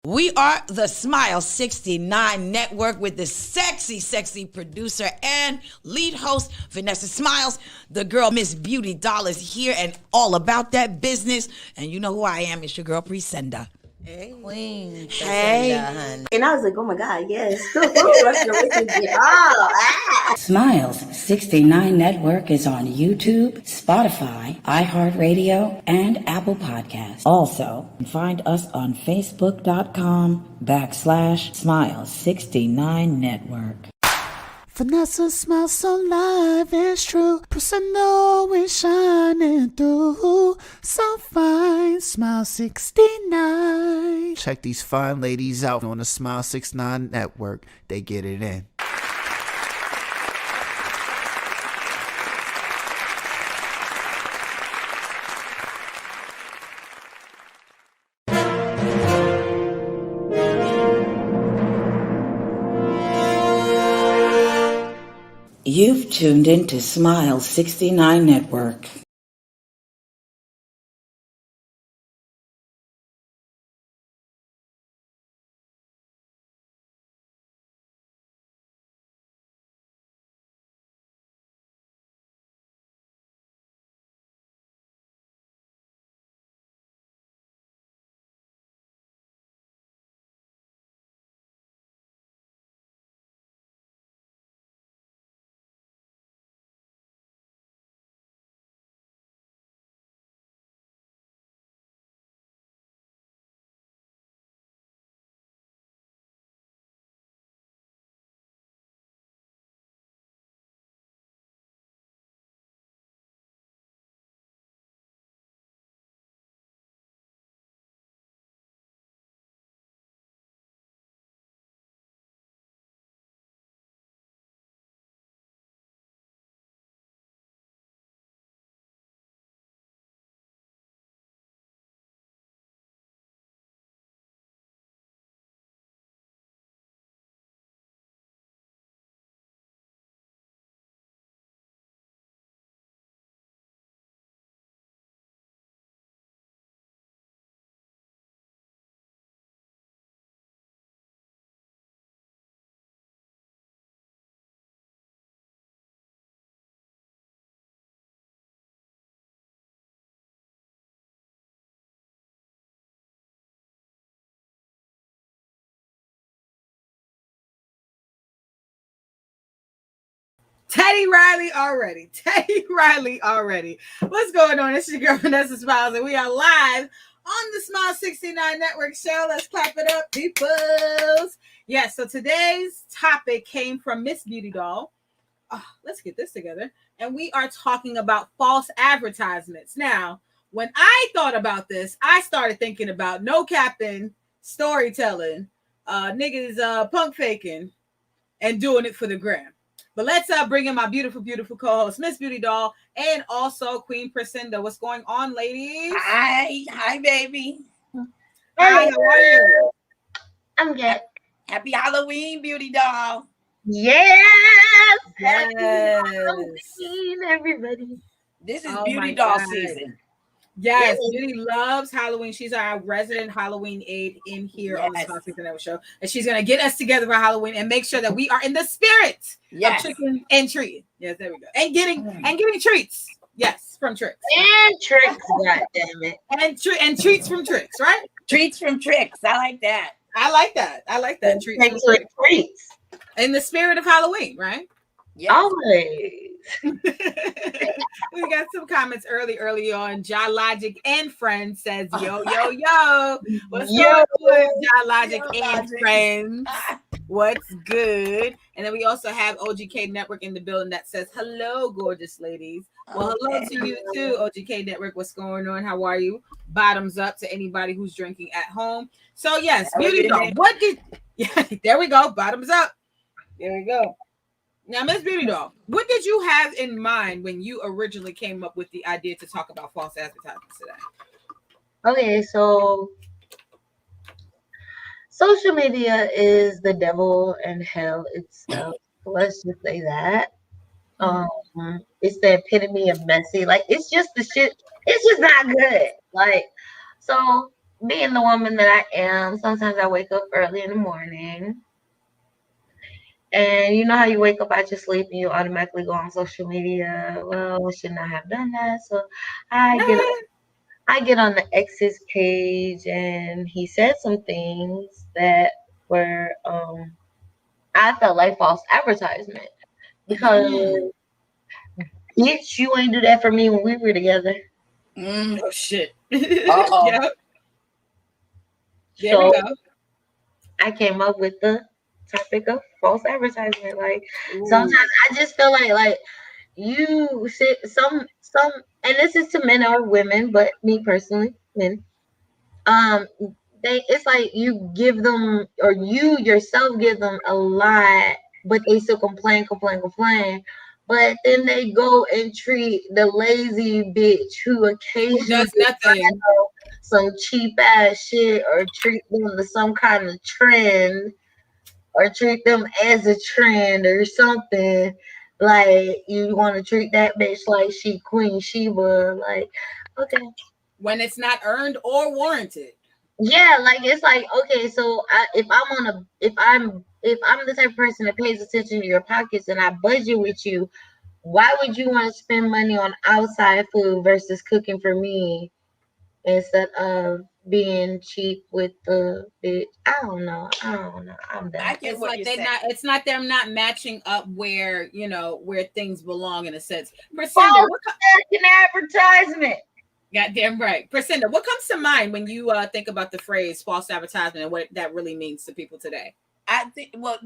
We are the Smile 69 Network with the sexy producer and lead host, Vanessa Smilez. The girl, Mz.Beautidoll, is here and all about that business. And you know who I am. It's your girl, Presenda. Hey. Queen. Hey. And I was like, oh my God, yes. Smilez 69 Network is on YouTube, Spotify, iHeartRadio, and Apple Podcasts. Also, find us on Facebook.com/Smilez 69 Network. Vanessa smiles so live, it's true. Presenda is shining through. So fine, Smile 69. Check these fine ladies out on the Smile 69 Network. They get it in. You've tuned into Smile 69 Network. Teddy Riley already. What's going on? It's your girl Vanessa Smilez, and we are live on the Smile 69 Network show. Let's clap it up, peoples. Yes, so today's topic came from Mz.Beautidoll. Let's get this together. And we are talking about false advertisements. Now, when I thought about this, I started thinking about no capping, storytelling, niggas punk faking, and doing it for the gram. But let's bring in my beautiful co-host, Mz.Beautidoll, and also Queen Presenda. What's going on, ladies? Hi, baby. Hi, how are you? I'm good. Happy Halloween, Beautidoll. Yes. Yes. Happy Halloween, everybody. This is Beautidoll season. Yes, Beauty loves Halloween. She's our resident Halloween aide in here on the Smile 69 Network show. And she's going to get us together for Halloween and make sure that we are in the spirit of tricking and treating. Yes, there we go. And getting treats. Yes, from tricks. And tricks, goddammit. And treats from tricks, right? Treats from tricks. I like that. I like that. Treats with treats. In the spirit of Halloween, right? Yes. Always. We got some comments early on. Ja Logic and Friends says, yo. What's going on, Ja Logic and Friends? What's good? And then we also have OGK Network in the building that says, hello, gorgeous ladies. Well, hello to you too, OGK Network. What's going on? How are you? Bottoms up to anybody who's drinking at home. So yes, Beautidoll. There we go. Bottoms up. There we go. Now, Mz.Beautidoll, what did you have in mind when you originally came up with the idea to talk about false advertisements today? Okay, so social media is the devil and hell itself. Let's just say that. It's the epitome of messy. Like, it's just the shit. It's just not good. Like, so being the woman that I am, sometimes I wake up early in the morning. And you know how you wake up out your sleep and you automatically go on social media. Well, I should not have done that. So I get I get on the X's page, and he said some things that were I felt like false advertisement because bitch, you ain't do that for me when we were together. Oh shit. Uh-oh. Yep. There So we go. I came up with the topic of false advertisement. Like Ooh. sometimes I just feel like you sit some, and this is to men or women, but me personally, men. Um, it's like you give them, or you yourself give them a lot, but they still complain. But then they go and treat the lazy bitch who occasionally does nothing. some cheap ass shit, or treat them to some kind of trend, or treat them as a trend or something. Like you want to treat that bitch like she Queen Sheba. Like, okay. When it's not earned or warranted. Yeah, like it's like, okay, so if I'm the type of person that pays attention to your pockets and I budget with you, why would you want to spend money on outside food versus cooking for me instead of being cheap with the bitch? I don't know. I'm done. I get It's what like you're they saying. not. It's not them not matching up where where things belong in a sense. Percinda, False what American advertisement. goddamn right. Percinda, what comes to mind when you think about the phrase false advertisement and what that really means to people today? I think, well,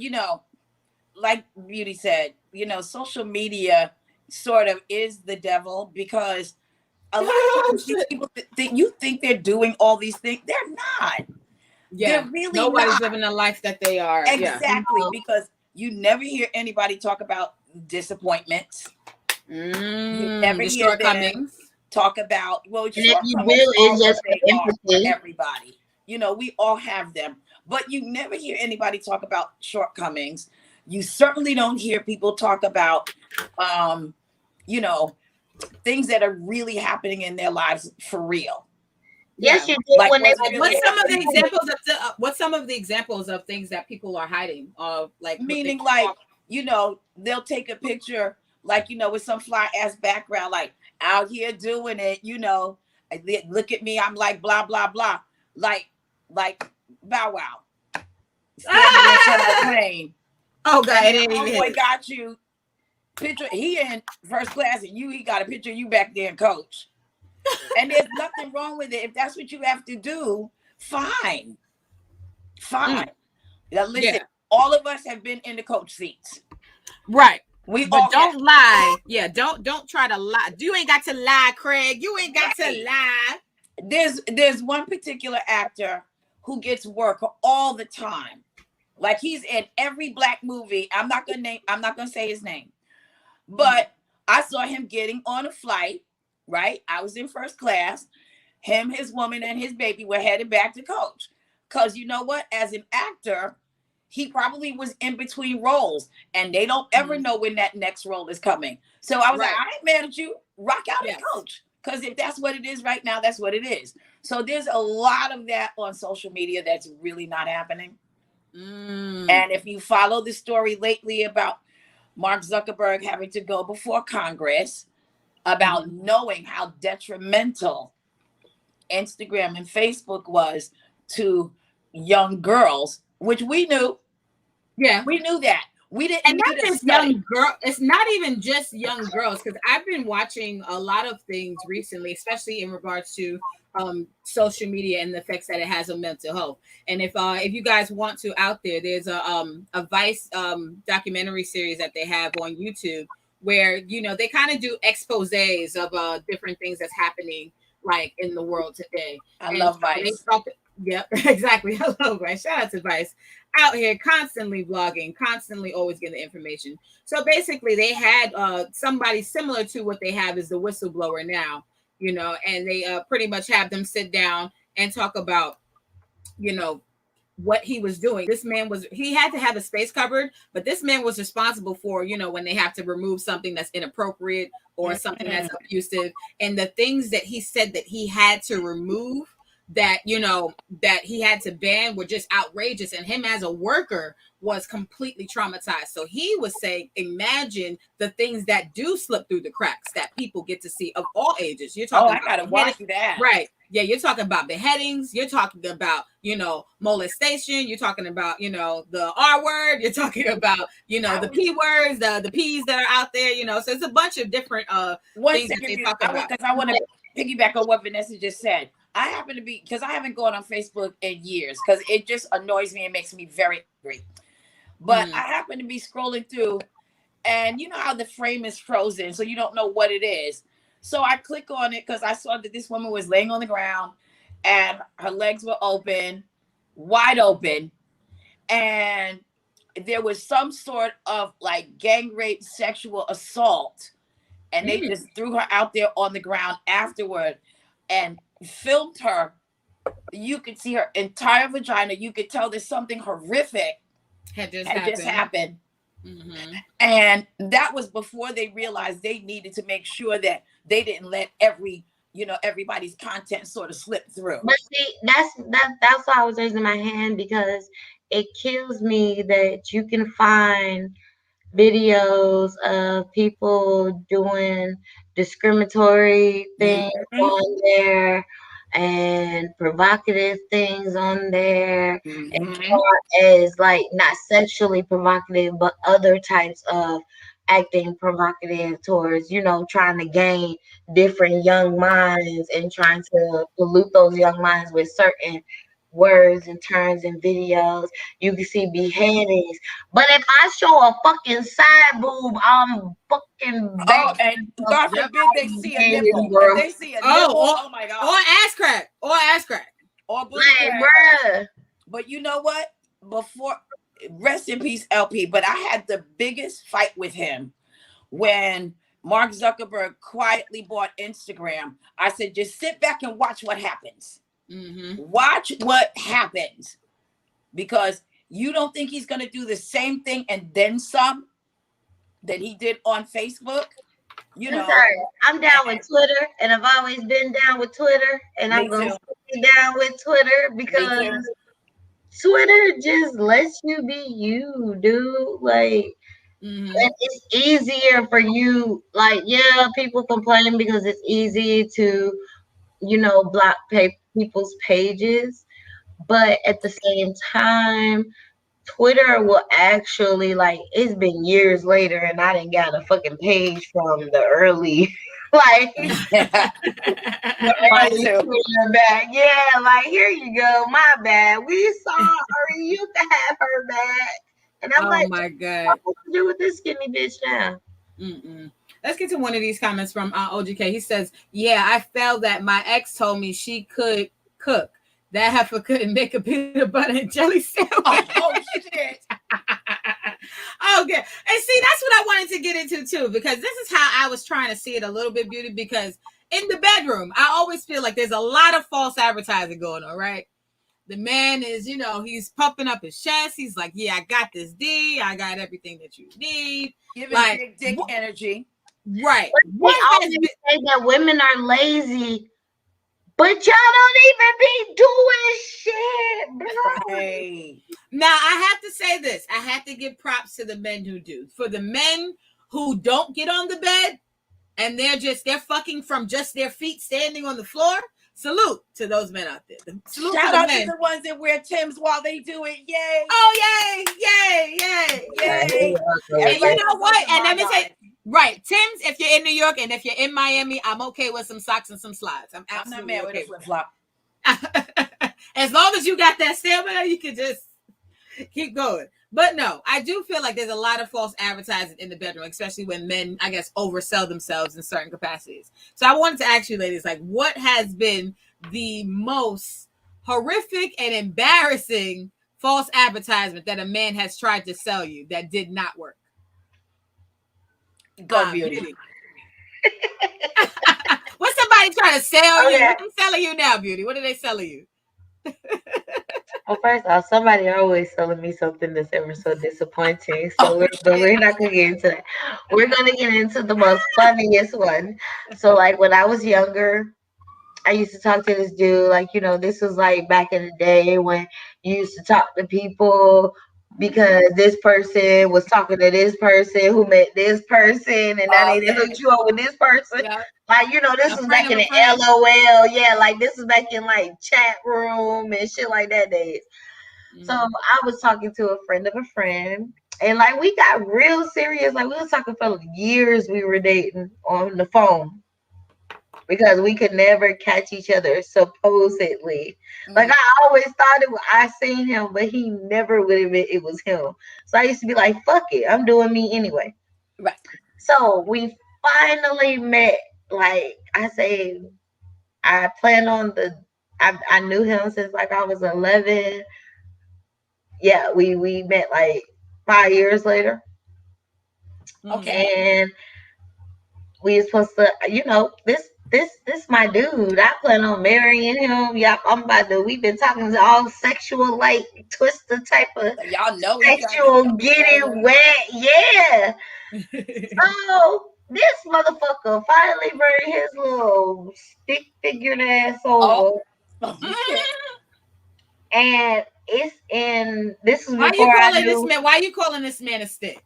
like Beauty said, social media sort of is the devil, because a lot of times these people you think they're doing all these things. They're not. Yeah, They're really nobody's not. living the life that they are. Exactly, because you never hear anybody talk about disappointments. You never The hear them shortcomings. talk about, well, And if you do, shortcomings are it's what just they for are for empathy. everybody. We all have them, but you never hear anybody talk about shortcomings. You certainly don't hear people talk about, you know, things that are really happening in their lives for real. Yes, you do. Like When they what's really What's some of the happening. examples of what's some of the examples of things that people are hiding? Like Meaning, like, they'll take a picture, like, with some fly ass background, like out here doing it, look at me, I'm like blah blah blah, like Bow Wow standing in front of a plane. Oh god, And it then ain't even homeboy hit. got you picture, he in first class, and he got a picture of you back there, coach. And there's nothing wrong with it. If that's what you have to do, fine. Now listen, all of us have been in the coach seats. Right. We But all don't have. lie. Yeah, don't try to lie. You ain't got to lie, Craig. You ain't got to lie. There's one particular actor who gets work all the time. Like, he's in every black movie. I'm not gonna say his name. But I saw him getting on a flight, right? I was in first class. Him, his woman, and his baby were headed back to coach. Because you know what? As an actor, he probably was in between roles, and they don't ever know when that next role is coming. So I was like, I ain't mad at you. Rock out and coach. Because if that's what it is right now, that's what it is. So there's a lot of that on social media that's really not happening. And if you follow the story lately about Mark Zuckerberg having to go before Congress about knowing how detrimental Instagram and Facebook was to young girls, which we knew. Yeah, we knew that. We didn't. And not just young girl. It's not even just young girls, because I've been watching a lot of things recently, especially in regards to social media and the effects that it has on mental health. And if you guys want to out there, there's a Vice documentary series that they have on YouTube where they kind of do exposés of different things that's happening like in the world today. I love Vice. Yep, exactly. Hello, Vice. Shout out to Vice. Out here constantly blogging, constantly always getting the information. So basically they had somebody similar to what they have is the whistleblower now, and they pretty much have them sit down and talk about, what he was doing. This man he had to have a space covered, but this man was responsible for, when they have to remove something that's inappropriate or something that's abusive. And the things that he said that he had to remove that, you know, that he had to ban were just outrageous, and him as a worker was completely traumatized. So he was saying, imagine the things that do slip through the cracks that people get to see of all ages. You're talking I gotta watch that. Right. Yeah, you're talking about beheadings. You're talking about, you know, molestation. You're talking about, you know, the R word. You're talking about, you know, the P words, the P's that are out there, you know. So it's a bunch of different things that they talk about. Because I want to piggyback on what Vanessa just said. I happen to be, because I haven't gone on Facebook in years, because it just annoys me and makes me very angry. But I happen to be scrolling through, and you know how the frame is frozen, so you don't know what it is. So I click on it because I saw that this woman was laying on the ground and her legs were open, wide open. And there was some sort of like gang rape, sexual assault. And they just threw her out there on the ground afterward and filmed her. You could see her entire vagina. You could tell there's something horrific had just happened. And that was before they realized they needed to make sure that they didn't let everybody's content sort of slip through. But see, that's why I was raising my hand, because it kills me that you can find videos of people doing discriminatory things on there and provocative things on there, as far as like not sexually provocative, but other types of acting provocative towards, you know, trying to gain different young minds and trying to pollute those young minds with certain words and terms and videos. You can see beheadings, but if I show a fucking side boob, I'm fucking back. Oh, and God forbid they see a nipple. If they see a nipple, oh my God. Or ass crack. Or booty crack. Bruh. But you know what? Before, rest in peace, LP. But I had the biggest fight with him when Mark Zuckerberg quietly bought Instagram. I said, just sit back and watch what happens. Watch what happens, because you don't think he's going to do the same thing and then some that he did on Facebook. You know, I'm down with Twitter, and I've always been down with Twitter, and I'm going to stay down with Twitter because Twitter just lets you be you, dude. Like, it's easier for you. Like, yeah, people complain because it's easy to, you know, block people's pages, but at the same time, Twitter will actually, like, it's been years later and I didn't got a fucking page from the early like the early Twitter back. Yeah, like, here you go, my bad, we saw her, you can have her back. And I'm like, my God, what to do with this skinny bitch now? Let's get to one of these comments from OGK. He says, yeah, I felt that my ex told me she could cook. That heifer couldn't make a peanut butter and jelly sandwich. Oh shit. Okay. And see, that's what I wanted to get into too, because this is how I was trying to see it a little bit, Beauty, because in the bedroom, I always feel like there's a lot of false advertising going on, right? The man is, you know, he's pumping up his chest. He's like, yeah, I got this D. I got everything that you need. Giving like, big dick energy. Right. They always say that women are lazy, but y'all don't even be doing shit, bro. Right. Now, I have to say this. I have to give props to the men who do. For the men who don't get on the bed and they're fucking from just their feet standing on the floor, salute to those men out there. Salute Shout out to the ones that wear Timbs while they do it. Yay. Oh, yay. And you know what? And let me say, right, Timbs, if you're in New York and if you're in Miami, I'm okay with some socks and some slides. I'm absolutely not mad okay with a flip-flop. As long as you got that stamina, you can just keep going. But no, I do feel like there's a lot of false advertising in the bedroom, especially when men, I guess, oversell themselves in certain capacities. So I wanted to ask you ladies, like, what has been the most horrific and embarrassing false advertisement that a man has tried to sell you that did not work? Go, Beauty. What's somebody trying to sell you? What are they selling you now, Beauty? What are they selling you? Well, first off, somebody always selling me something that's ever so disappointing. So we're not gonna get into that. We're gonna get into the most funniest one. So, like, when I was younger, I used to talk to this dude, like, this was like back in the day when you used to talk to people because this person was talking to this person who met this person, and now they hooked you up with this person. Yep. Like, this was back in the LOL. Yeah, like this was back in like chat room and shit like that days. So I was talking to a friend of a friend, and like we got real serious. Like we was talking for years. We were dating on the phone because we could never catch each other, supposedly. Like I always thought I seen him, but he never would admit it was him. So I used to be like, fuck it, I'm doing me anyway. Right. So we finally met. Like I say, I plan on I knew him since like I was 11. Yeah, we met like 5 years later. Okay. And we were supposed to, this my dude. I plan on marrying him. Yep, we've been talking to all sexual, like, twister type of So y'all know sexual getting wet. Yeah. So this motherfucker finally bring his little stick figured ass over. And this is before I knew. Why are you calling this man a stick?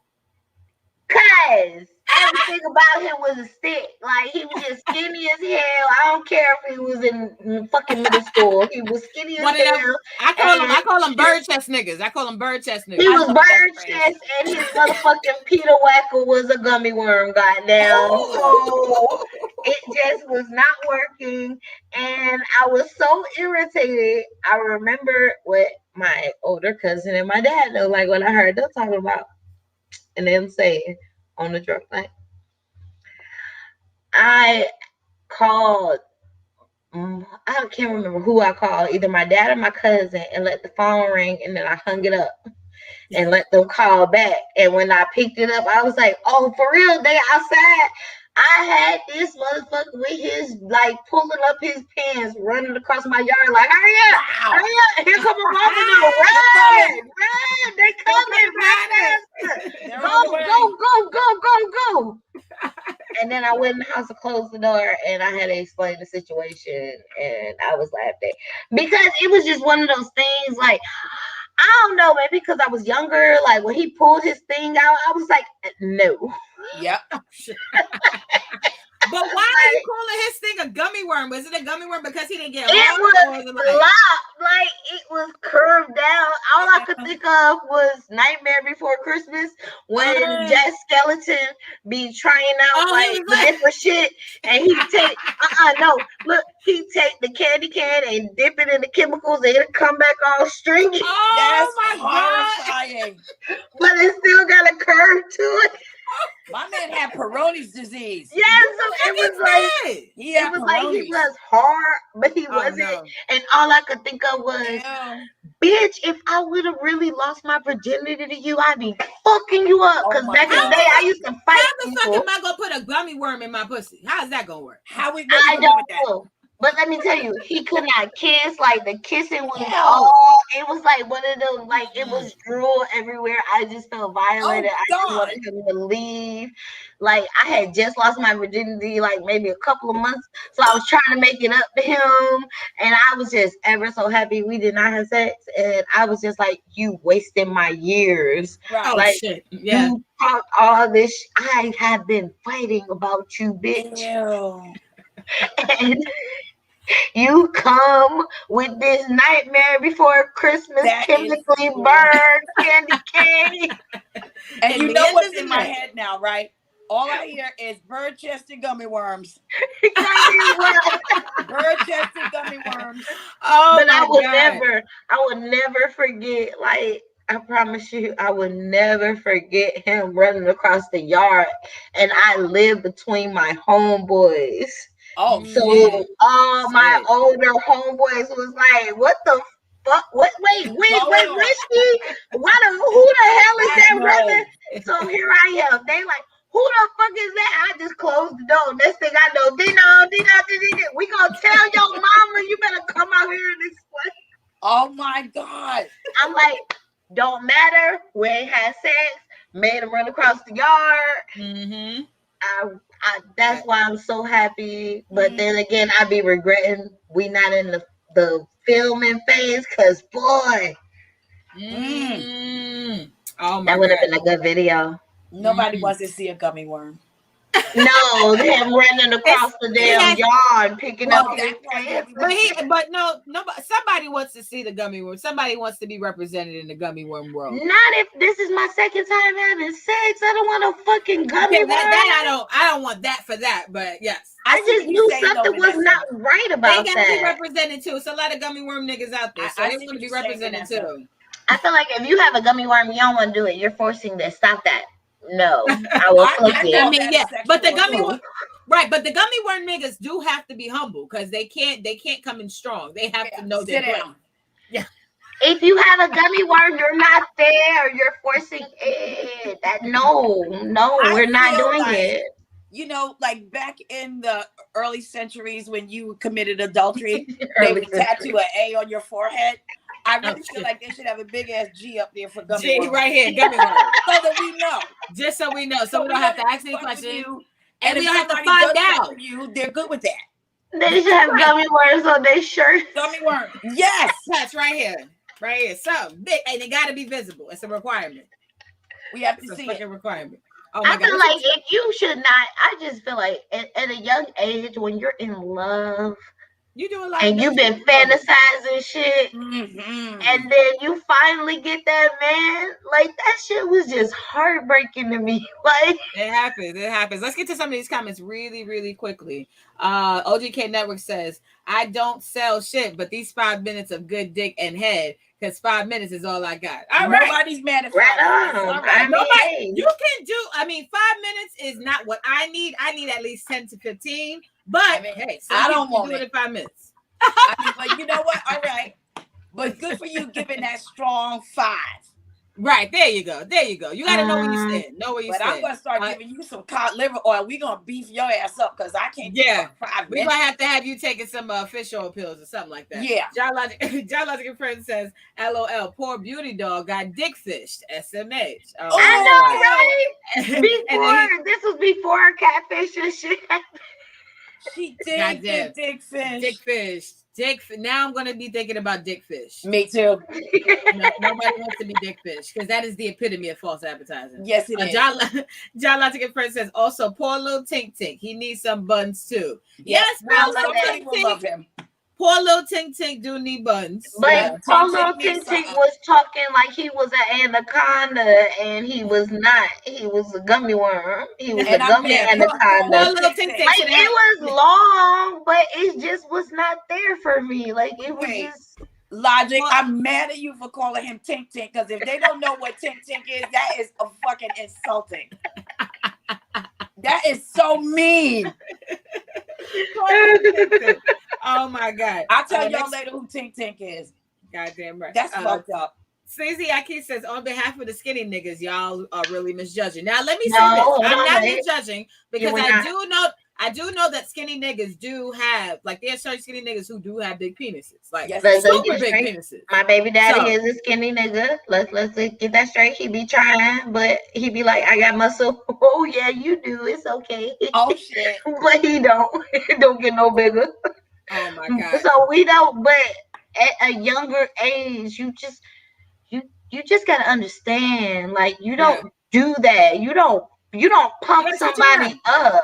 Cause everything about him was a stick. Like he was just skinny as hell. I don't care if he was in fucking middle school. He was skinny as hell. I call him bird chest niggas. He was bird chest, and his motherfucking Peter Wacker was a gummy worm. Goddamn. So it just was not working, and I was so irritated. I remember what my older cousin and my dad know. Like when I heard them talking about. And then say on the drug night, I called. I can't remember who I called, either my dad or my cousin, and let the phone ring, and then I hung it up and let them call back. And when I picked it up, I was like, "Oh, for real? They outside." I had this motherfucker with his, like, pulling up his pants, running across my yard, like, hurry up, hurry up, here come a mama, run, they coming, run, go. And then I went in the house and closed the door, and I had to explain the situation, and I was laughed at. Because it was just one of those things, like, I don't know, maybe because I was younger, like, when he pulled his thing out, I was like, no. Yep. But why are you calling his thing a gummy worm? Was it a gummy worm because he didn't get it? Was locked, like it was curved down. All I could think of was Nightmare Before Christmas when Jack Skeleton be trying out the different shit, and he take he take the candy can and dip it in the chemicals, and it'll come back all stringy. Oh my god! But it still got a curve to it. My man had Peyronie's disease. Yeah, so it was like he was hard, but he wasn't. No. And all I could think of was, bitch, if I would have really lost my virginity to you, I'd be fucking you up. Because back in the day, I used to fight How the fuck am I gonna put a gummy worm in my pussy? How is that gonna work? I don't know. But let me tell you, he could not kiss. Like the kissing was all. It was like one of those. Like it was drool everywhere. I just felt violated. I just wanted him to leave. Like I had just lost my virginity, like maybe a couple of months. So I was trying to make it up to him, and I was just ever so happy we did not have sex. And I was just like, you wasted my years. Right. Like, shit. Yeah. You talk all this. I have been fighting about you, bitch. And you come with this Nightmare Before Christmas chemically burned candy cane. And you know what's in my head now, right? All I hear is bird-chested gummy worms. Bird-chested gummy worms. Oh, but I would never forget, like, I promise you, I would never forget him running across the yard. And I live between my homeboys. Oh, so all my older homeboys was like, "What the fuck? Wait, where's she? Who the hell is that brother?" So here I am. They like, "Who the fuck is that?" I just closed the door. Next thing I know, Dino, we gonna tell your mama you better come out here and explain. Oh my god! I'm like, don't matter. We ain't had sex. Made him run across the yard. Mm-hmm. That's why I'm so happy. But then again, I be regretting we not in the filming phase, because boy, oh my that would have God. been a good video. Nobody wants to see a gummy worm. No, him running across the damn yard picking up his pants. But somebody wants to see the gummy worm. Somebody wants to be represented in the gummy worm world. Not if this is my second time having sex. I don't want a fucking gummy worm. That I don't want that for that. But yes, I just knew something was not right about they that. They got to be represented too. It's a lot of gummy worm niggas out there, so they want to be represented too. I feel like if you have a gummy worm, you don't want to do it. You're forcing to stop that. No, I will click it. I mean, yeah, but the gummy worm, right? But the gummy worm niggas do have to be humble, because they can't come in strong. They have to know their place. Yeah. If you have a gummy worm, you're not there. You're forcing it. No, we're not doing it. You know, like back in the early centuries when you committed adultery, they would tattoo an A on your forehead. I really feel like they should have a big ass G up there for gummy worm. Right here, gummy worm. So that we know. Just so we know. So we don't have to ask any questions. And we don't have to find out. They're good with that. They should have gummy worms on their shirt. Gummy worm. Yes. That's right here. Right here. So big, and it got to be visible. It's a requirement. We have to see it. A requirement. Oh my I feel like if you should not, I just feel like at a young age when you're in love, you do a lot and you've been fantasizing shit, and then you finally get that man, like that shit was just heartbreaking to me. Like it happens. Let's get to some of these comments really, really quickly. OGK Network says, I don't sell shit, but these 5 minutes of good dick and head, because 5 minutes is all I got. All right. Nobody's mad at 5 minutes. All right. You can do, 5 minutes is not what I need. I need at least 10 to 15. But hey, so I don't want it in 5 minutes. But you know what? All right. But good for you giving that strong 5. Right, there you go. You got to know where you stand. But I'm going to start giving you some cod liver oil. We're going to beef your ass up, because I can't do 5 minutes. We're going to have you taking some fish oil pills or something like that. Yeah. John Logic and Friends says, LOL, poor beauty doll got dick fished. SMH. I know, right? This was before catfish and shit. She did get dick fish. Now I'm gonna be thinking about dick fish. Me too. Nobody wants to be dick fish, because that is the epitome of false advertising. Yes, it is. John Logic and Friends says, also poor little Tink Tink. He needs some buns too. Yes, somebody will love him. Poor little Tink Tink do need buns. But poor little Tink Tink was talking like he was an anaconda, and he was not. He was a gummy worm. He was a gummy anaconda. Poor little Tink Tink. Like, it was long, but it just was not there for me. Like, it was just... Logic, I'm mad at you for calling him Tink Tink, because if they don't know what Tink Tink is, that is a fucking insulting. That is so mean. Oh my God. I'll tell y'all later who Tink Tink is. Goddamn right. That's fucked up. Sleazy Aki says, on behalf of the skinny niggas, y'all are really misjudging. Now let me say this. I'm not misjudging, because I do know that skinny niggas do have, like, there's certain skinny niggas who do have big penises. Like, super big penises. My baby daddy is a skinny nigga. Let's get that straight. He be trying, but he be like, I got muscle. Oh yeah, you do. It's okay. Oh shit. But he don't. It don't get no bigger. Oh my God. So we don't, but at a younger age, you just gotta understand, like, you don't do that. You don't pump somebody up.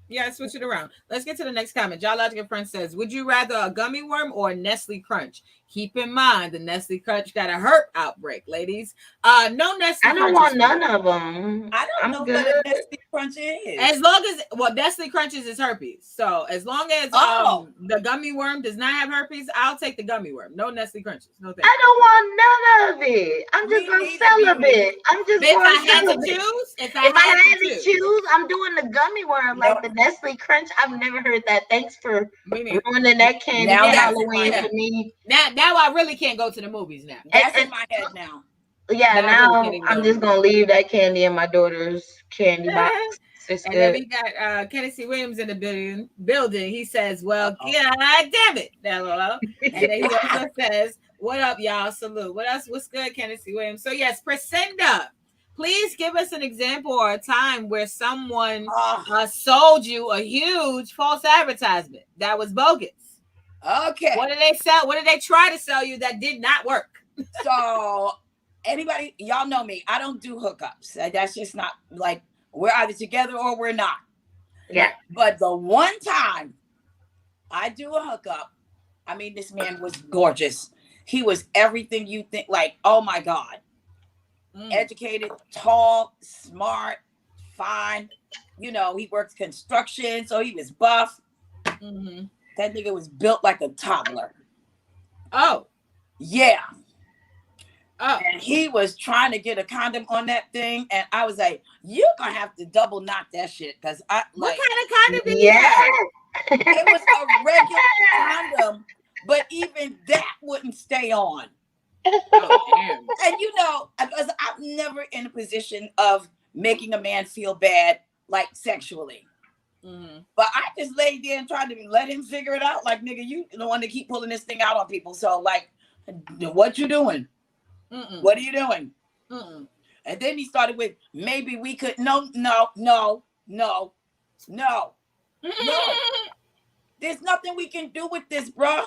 Yeah, switch it around. Let's get to the next comment. John Logic and Friends says, would you rather a gummy worm or a Nestle Crunch? Keep in mind, the Nestle Crunch got a herp outbreak, ladies. No Nestle I don't want none of them. I don't know what a Nestle Crunch is. As long as, Nestle Crunches is herpes. So as long as the gummy worm does not have herpes, I'll take the gummy worm. No Nestle Crunches. No thanks. I don't want none of it. I'm just going to celibate. I'm just if going I had to choose, if I had to choose, I'm doing the gummy worm. Like the Nestle Crunch, I've never heard that. Thanks for ruining that candy for Halloween for me. Now I really can't go to the movies now. That's in my head now. Yeah, now I'm just gonna leave that candy in my daughter's candy box. And then we got Kenneth C. Williams in the building. He says, well, yeah, damn it. And then he also says, what up, y'all? Salute. What else? What's good, Kenneth C. Williams? So yes, Priscinda. Please give us an example or a time where someone sold you a huge false advertisement that was bogus. Okay. What did they sell? What did they try to sell you that did not work? So anybody, y'all know me. I don't do hookups. That's just not like we're either together or we're not. Yeah. But the one time I do a hookup, I mean, this man was gorgeous. He was everything you think, like, oh my God. Educated, tall, smart, fine. You know, he worked construction, so he was buff. Mm-hmm. That nigga was built like a toddler. Oh. Yeah. Oh. And he was trying to get a condom on that thing. And I was like, you're going to have to double knot that shit. Because I like. What kind of condom did he have? It was a regular condom, but even that wouldn't stay on. Oh, and you know, because I'm never in a position of making a man feel bad, like sexually. Mm-hmm. But I just laid there and tried to let him figure it out. Like, nigga, you the one to keep pulling this thing out on people. So, like, what you doing? Mm-mm. What are you doing? Mm-mm. And then he started with, maybe we could, no. There's nothing we can do with this, bruh.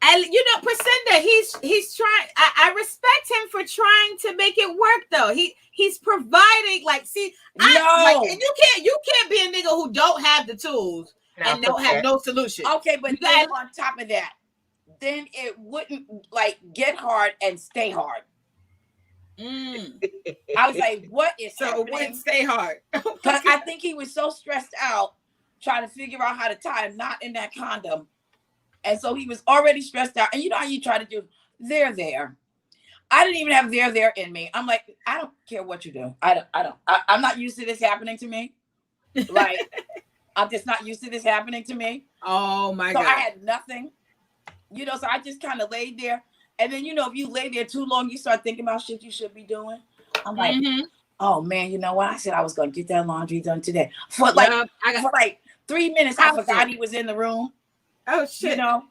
And you know, Priscinda, he's trying. I respect him for trying to make it work, though. He's providing, like, see, and you can't be a nigga who don't have the tools and don't have no solution. Okay, but then on top of that, then it wouldn't like get hard and stay hard. I was like, what is happening? It wouldn't stay hard. Because I think he was so stressed out trying to figure out how to tie a knot in that condom. And so he was already stressed out. And you know how you try to do there. I didn't even have there in me. I'm like, I don't care what you do. I'm not used to this happening to me. Like, I'm just not used to this happening to me. Oh my God. So I had nothing. You know, so I just kind of laid there. And then, you know, if you lay there too long, you start thinking about shit you should be doing. I'm like, oh man, you know what? I said I was going to get that laundry done today. For like 3 minutes, I forgot he was in the room. Oh shit. You know?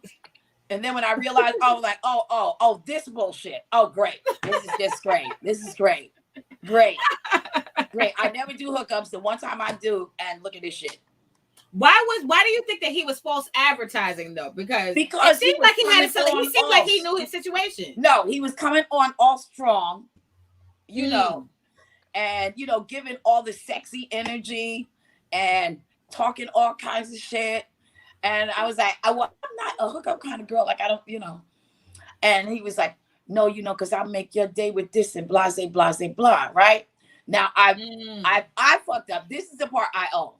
And then when I realized, oh, this bullshit. Oh, great. This is just great. This is great. Great. I never do hookups. The one time I do, and look at this shit. Why do you think that he was false advertising though? Because it seemed like he seemed like he knew his situation. No, he was coming on all strong, you know, and you know, giving all the sexy energy and talking all kinds of shit. And I was like, I'm not a hookup kind of girl. Like, I don't, you know. And he was like, no, you know, because I'll make your day with this and blah, blah, right? Now, I fucked up. This is the part I own.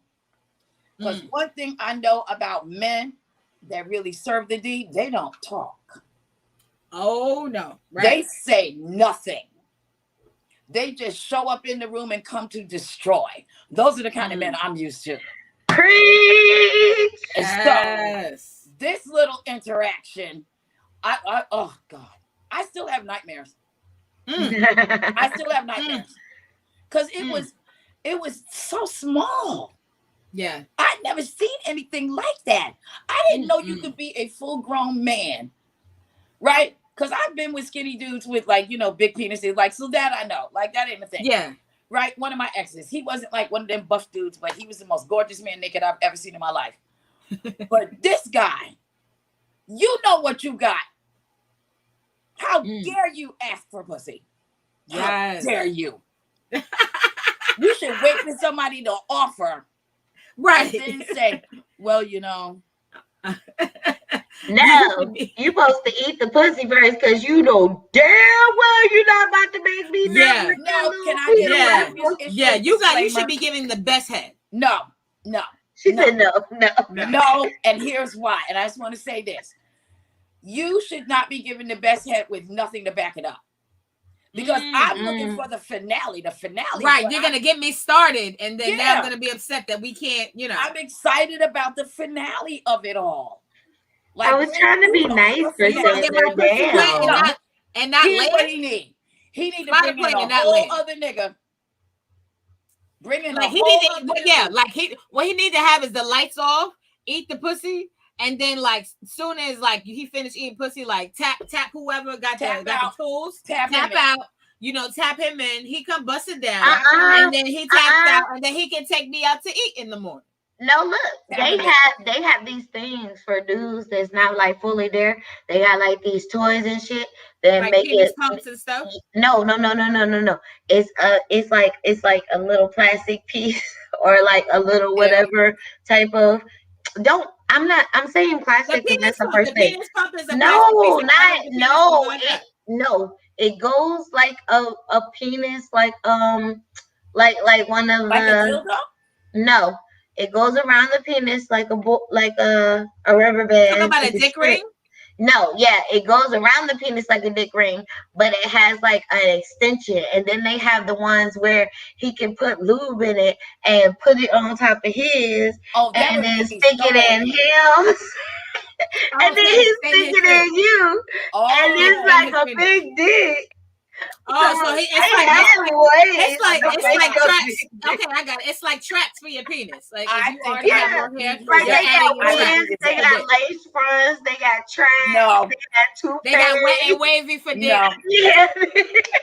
Because one thing I know about men that really serve the D, they don't talk. Oh, no. Right. They say nothing. They just show up in the room and come to destroy. Those are the kind of men I'm used to. Preach. And so this little interaction, oh God, I still have nightmares. I still have nightmares because it was so small. Yeah, I'd never seen anything like that. I didn't know you could be a full-grown man, right? Because I've been with skinny dudes with like, you know, big penises, like, so that I know, like that ain't a thing. Yeah. Right? One of my exes, he wasn't like one of them buff dudes, but he was the most gorgeous man naked I've ever seen in my life. But this guy, you know what you got. How dare you ask for pussy? How dare you? You should wait for somebody to offer. Right. And then say, well, you know. No, you supposed to eat the pussy first because you know damn well you're not about to make me. Yeah. No, can I get Yeah, you should be giving the best head. No. She said no. No, and here's why. And I just want to say this. You should not be giving the best head with nothing to back it up. Because I'm looking for the finale. The finale. Right. You're going to get me started. And then now I'm going to be upset that we can't, you know. I'm excited about the finale of it all. Like, I was trying to be nice for damn. And not here's what he need. He need to bring in a whole other nigga. Bring in like a whole other nigga. Like what he need to have is the lights off, eat the pussy, and then like soon as like he finished eating pussy, like tap whoever got the tools, tap out, tap him in. He come bust it down, and then he taps out, and then he can take me out to eat in the morning. No, look, they have these things for dudes that's not like fully there. They got like these toys and shit that Like make penis it pumps and stuff. No. It's like a little plastic piece or like a little whatever type of. I'm saying plastic because that's the first thing. Penis pump is a No, plastic piece not no. It goes like a penis, like one of Like a the. dildo? No, it goes around the penis like a rubber band. Talk about a dick ring? No, yeah, it goes around the penis like a dick ring, but it has like an extension. And then they have the ones where he can put lube in it and put it on top of his, and then stick it in him. And then he stick it in you. And it's like a big dick. Oh, so it's like traps. Okay, I got it. It's like traps for your penis. Like if you already have more hair, right? They got wings, they got lace fronts, they got traps, they got two. They got wet and wavy for dick. Yeah.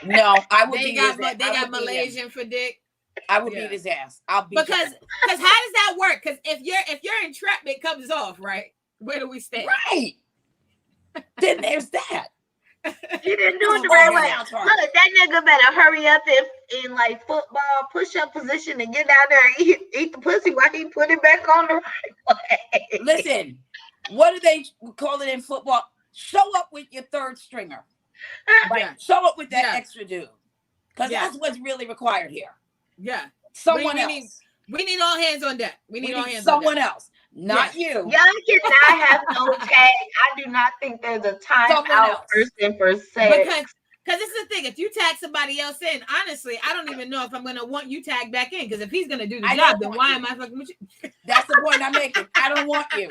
No, I would. They got Malaysian for dick. I would beat his ass. Because how does that work? Because if your entrapment comes off, right? Where do we stand? Right. Then there's that. He didn't do it the right way. Look, that nigga better hurry up in like football push-up position and get down there and eat the pussy while he put it back on the right way. Listen, what do they call it in football? Show up with your third stringer. Right? Show up with that extra dude. Because that's what's really required here. Yeah. Someone else. We need all hands on deck. We need all hands someone on deck. Else. Not you. Y'all cannot have no tag. I do not think there's a timeout person for sex. Because this is the thing. If you tag somebody else in, honestly, I don't even know if I'm going to want you tagged back in. Because if he's going to do the job, then why am I fucking with you? That's the point I'm making. I don't want you.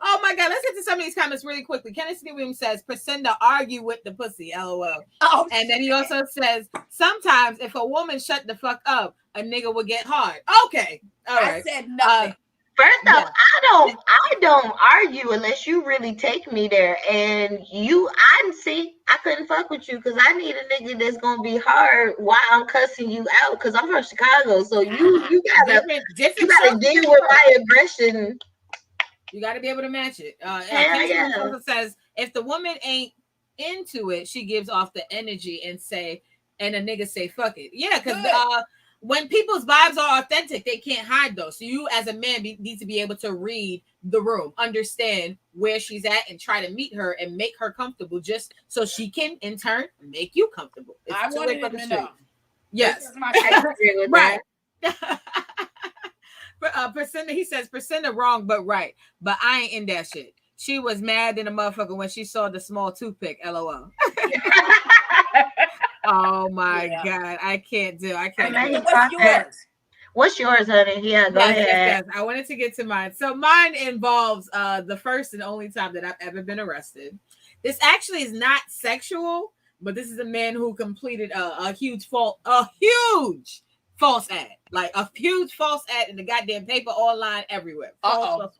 Oh my God, let's get to some of these comments really quickly. Kenneth Williams says, Priscinda argue with the pussy, LOL. Oh, and then he also says, sometimes if a woman shut the fuck up, a nigga will get hard. Okay. All right. I said nothing. First off, I don't argue unless you really take me there. And I couldn't fuck with you because I need a nigga that's gonna be hard while I'm cussing you out because I'm from Chicago. So you gotta deal with my aggression. You gotta be able to match it. Also says if the woman ain't into it, she gives off the energy and a nigga say fuck it. Yeah, because when people's vibes are authentic, they can't hide those. So you as a man need to be able to read the room, understand where she's at, and try to meet her and make her comfortable just so she can, in turn, make you comfortable. I wanted him to know. Yes. Right. Priscinda, he says, Priscinda wrong, but right. But I ain't in that shit. She was mad in a motherfucker when she saw the small toothpick, LOL. Oh my God. I can't do. What's yours? What's yours, honey? Yeah, go ahead. Yes. I wanted to get to mine. So mine involves the first and only time that I've ever been arrested. This actually is not sexual, but this is a man who completed a huge false ad. Like a huge false ad in the goddamn paper, online, everywhere. False.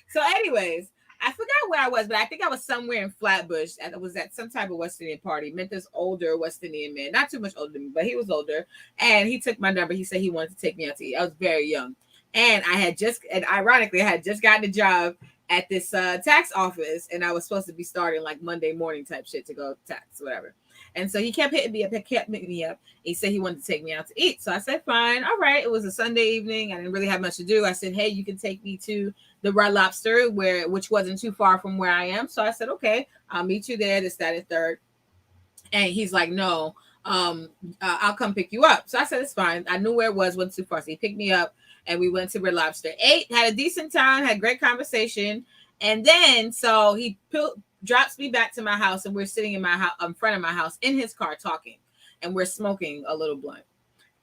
So anyways, I forgot where I was, but I think I was somewhere in Flatbush. And it was at some type of West Indian party. Met this older West Indian man, not too much older than me, but he was older. And he took my number. He said he wanted to take me out to eat. I was very young. And ironically, I had just gotten a job at this tax office, and I was supposed to be starting like Monday morning type shit to go tax, whatever. And so he kept hitting me up. He said he wanted to take me out to eat. So I said, fine. All right. It was a Sunday evening. I didn't really have much to do. I said, hey, you can take me to the Red Lobster, which wasn't too far from where I am. So I said, okay, I'll meet you there, this, that, and third. And he's like, no, I'll come pick you up. So I said, it's fine. I knew where it was, wasn't too far. So he picked me up and we went to Red Lobster, ate, had a decent time, had great conversation. And then, so he drops me back to my house, and we're sitting in front of my house in his car talking, and we're smoking a little blunt.